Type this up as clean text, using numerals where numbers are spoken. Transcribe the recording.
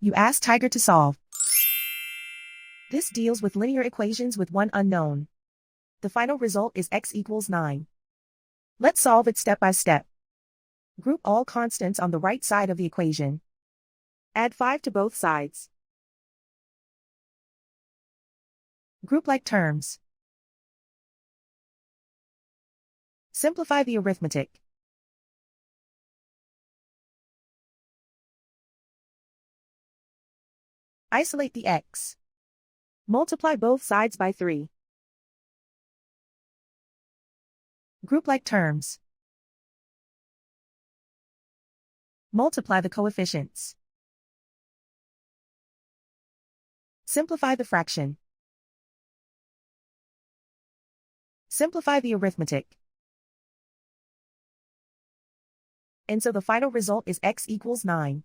You ask Tiger to solve. This deals with linear equations with one unknown. The final result is x equals 9. Let's solve it step by step. Group all constants on the right side of the equation. Add 5 to both sides. Group like terms. Simplify the arithmetic. Isolate the x. Multiply both sides by 3. Group like terms. Multiply the coefficients. Simplify the fraction. Simplify the arithmetic. And so the final result is x equals 9.